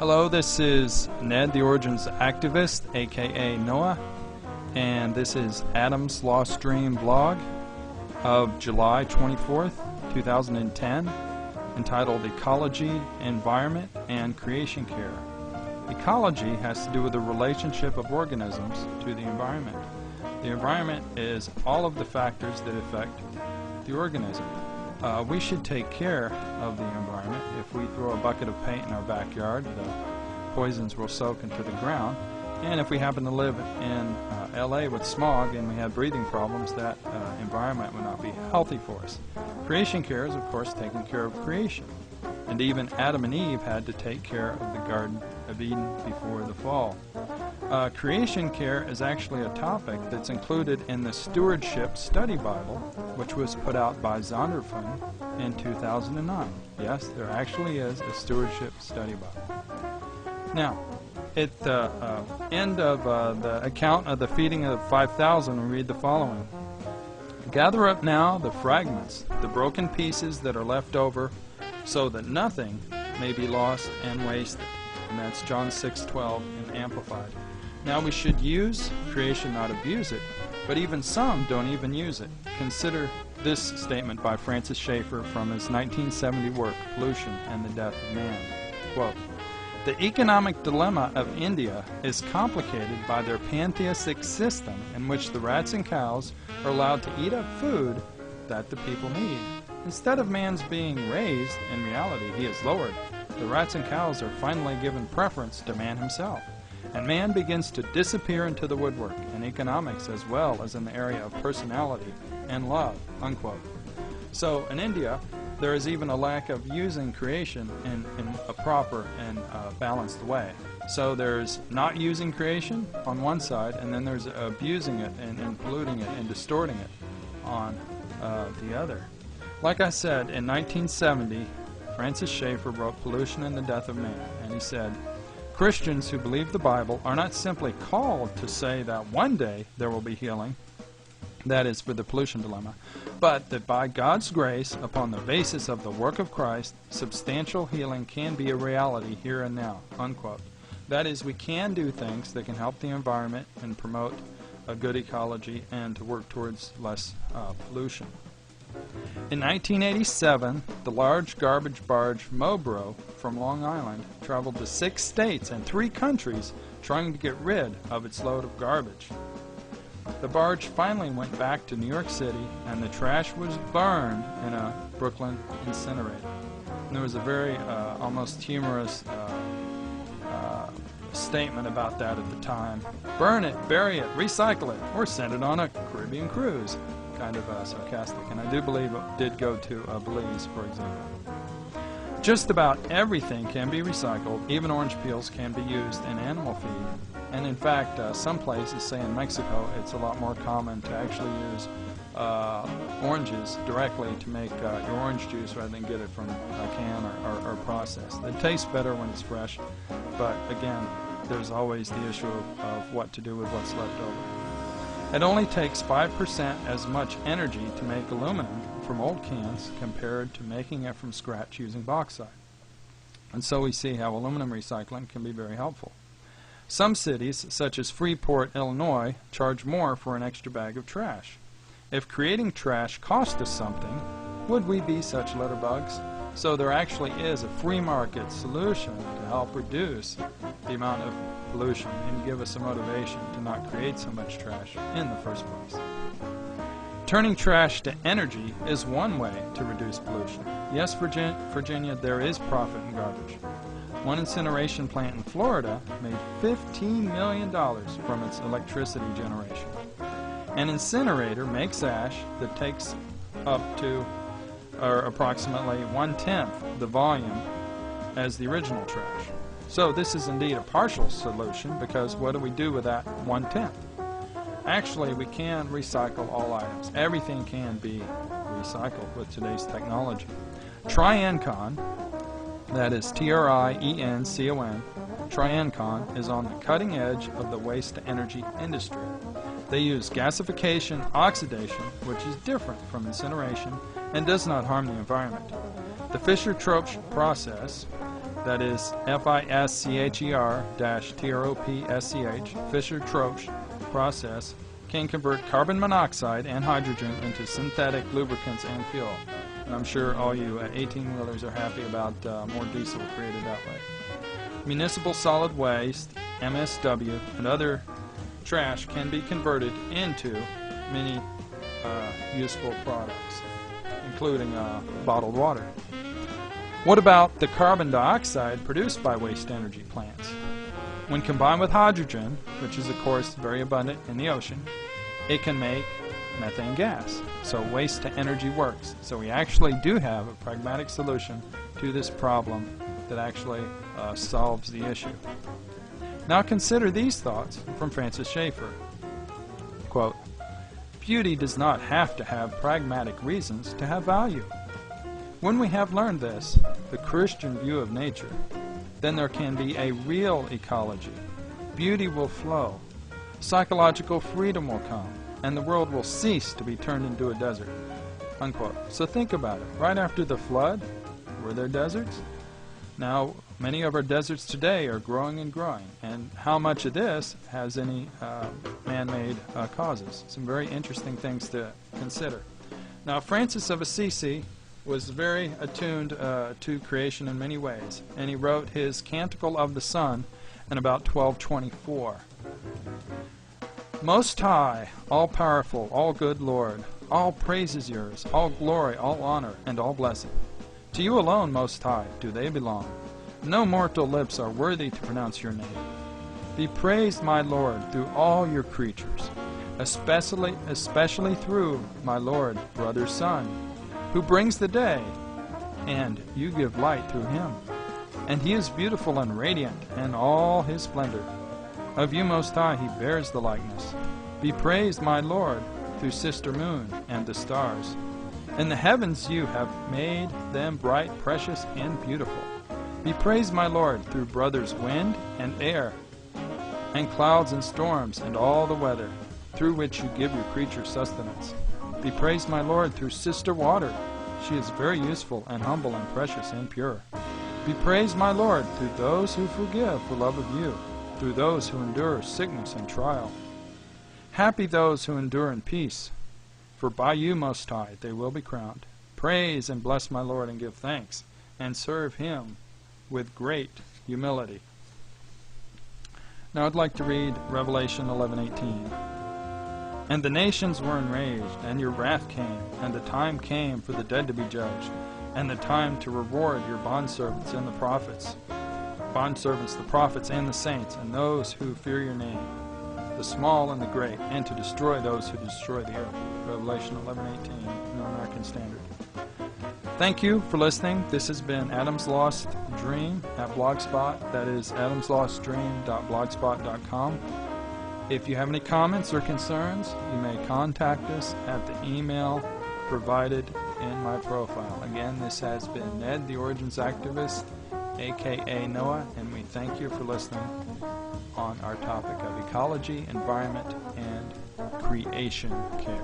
Hello, this is Ned, the Origins Activist, aka Noah, and this is Adam's Lost Dream blog of July 24th, 2010, entitled Ecology, Environment, and Creation Care. Ecology has to do with the relationship of organisms to the environment. The environment is all of the factors that affect the organism. We should take care of the environment. If we throw a bucket of paint in our backyard, the poisons will soak into the ground. And if we happen to live in LA with smog and we have breathing problems, that environment would not be healthy for us. Creation care is, of course, taking care of creation. And even Adam and Eve had to take care of the Garden of Eden before the fall. Creation care is actually a topic that's included in the Stewardship Study Bible, which was put out by Zondervan in 2009. Yes, there actually is a Stewardship Study Bible. Now, at the end of the account of the feeding of the 5,000, we read the following. Gather up now the fragments, the broken pieces that are left over, so that nothing may be lost and wasted. And that's John 6:12 in Amplified. Now we should use creation, not abuse it, but even some don't even use it. Consider this statement by Francis Schaeffer from his 1970 work, Pollution and the Death of Man. Quote, "The economic dilemma of India is complicated by their pantheistic system in which the rats and cows are allowed to eat up food that the people need. Instead of man's being raised, in reality he is lowered. The rats and cows are finally given preference to man himself, and man begins to disappear into the woodwork, in economics as well as in the area of personality and love," unquote. So in India, there is even a lack of using creation in a proper and balanced way. So there's not using creation on one side, and then there's abusing it and polluting it and distorting it on the other. Like I said, in 1970, Francis Schaeffer wrote Pollution and the Death of Man, and he said, Christians who believe the Bible are not simply called to say that one day there will be healing, that is for the pollution dilemma, but that by God's grace, upon the basis of the work of Christ, substantial healing can be a reality here and now, unquote. That is, we can do things that can help the environment and promote a good ecology and to work towards less pollution. In 1987, the large garbage barge Mobro from Long Island traveled to 6 states and 3 countries trying to get rid of its load of garbage. The barge finally went back to New York City, and the trash was burned in a Brooklyn incinerator. And there was a very almost humorous statement about that at the time. Burn it, bury it, recycle it, or send it on a Caribbean cruise. Kind of sarcastic, and I do believe it did go to Belize, for example. Just about everything can be recycled. Even orange peels can be used in animal feed. And in fact, some places, say in Mexico, it's a lot more common to actually use oranges directly to make your orange juice rather than get it from a can or processed. It tastes better when it's fresh, but again, there's always the issue of what to do with what's left over. It only takes 5% as much energy to make aluminum from old cans compared to making it from scratch using bauxite. And so we see how aluminum recycling can be very helpful. Some cities, such as Freeport, Illinois, charge more for an extra bag of trash. If creating trash cost us something, would we be such litterbugs? So there actually is a free market solution to help reduce the amount of pollution and give us a motivation to not create so much trash in the first place. Turning trash to energy is one way to reduce pollution. Yes, Virginia, there is profit in garbage. One incineration plant in Florida made $15 million from its electricity generation. An incinerator makes ash that takes up to or approximately 1/10 the volume as the original trash. So this is indeed a partial solution, because what do we do with that 1/10? Actually, we can recycle all items. Everything can be recycled with today's technology. Triancon, that is T-R-I-E-N-C-O-N, Triancon is on the cutting edge of the waste-to-energy industry. They use gasification oxidation, which is different from incineration and does not harm the environment. The Fischer-Tropsch process that is Fischer-Tropsch Fischer-Tropsch process, can convert carbon monoxide and hydrogen into synthetic lubricants and fuel. And I'm sure all you 18-wheelers are happy about more diesel created that way. Municipal solid waste, MSW, and other trash can be converted into many useful products, including bottled water. What about the carbon dioxide produced by waste energy plants? When combined with hydrogen, which is of course very abundant in the ocean, it can make methane gas. So waste to energy works. So we actually do have a pragmatic solution to this problem that actually solves the issue. Now consider these thoughts from Francis Schaeffer. Quote, "Beauty does not have to have pragmatic reasons to have value. When we have learned this, the Christian view of nature, then there can be a real ecology. Beauty will flow, psychological freedom will come, and the world will cease to be turned into a desert." Unquote. So think about it. Right after the flood, were there deserts? Now, many of our deserts today are growing and growing, and how much of this has any man-made causes? Some very interesting things to consider. Now, Francis of Assisi was very attuned to creation in many ways, and he wrote his Canticle of the Sun in about 1224. "Most High, all-powerful, all-good Lord, all praise is yours, all glory, all honor, and all blessing. To you alone, Most High, do they belong. No mortal lips are worthy to pronounce your name. Be praised, my Lord, through all your creatures, especially through my Lord, brother Sun, who brings the day, and you give light through him. And he is beautiful and radiant in all his splendor. Of you, Most High, he bears the likeness. Be praised, my Lord, through sister moon and the stars. In the heavens you have made them bright, precious, and beautiful. Be praised, my Lord, through brothers wind and air, and clouds and storms, and all the weather, through which you give your creatures sustenance. Be praised, my Lord, through sister water. She is very useful and humble and precious and pure. Be praised, my Lord, through those who forgive for love of you, through those who endure sickness and trial. Happy those who endure in peace, for by you, Most High, they will be crowned. Praise and bless my Lord, and give thanks, and serve him with great humility." Now I'd like to read Revelation 11:18. "And the nations were enraged, and your wrath came, and the time came for the dead to be judged, and the time to reward your bondservants and the prophets, the prophets and the saints, and those who fear your name, the small and the great, and to destroy those who destroy the earth." Revelation 11:18, New American Standard. Thank you for listening. This has been Adam's Lost Dream at Blogspot. That is adamslostdream.blogspot.com. If you have any comments or concerns, you may contact us at the email provided in my profile. Again, this has been Ned, the Origins Activist, aka Noah, and we thank you for listening on our topic of ecology, environment, and creation care.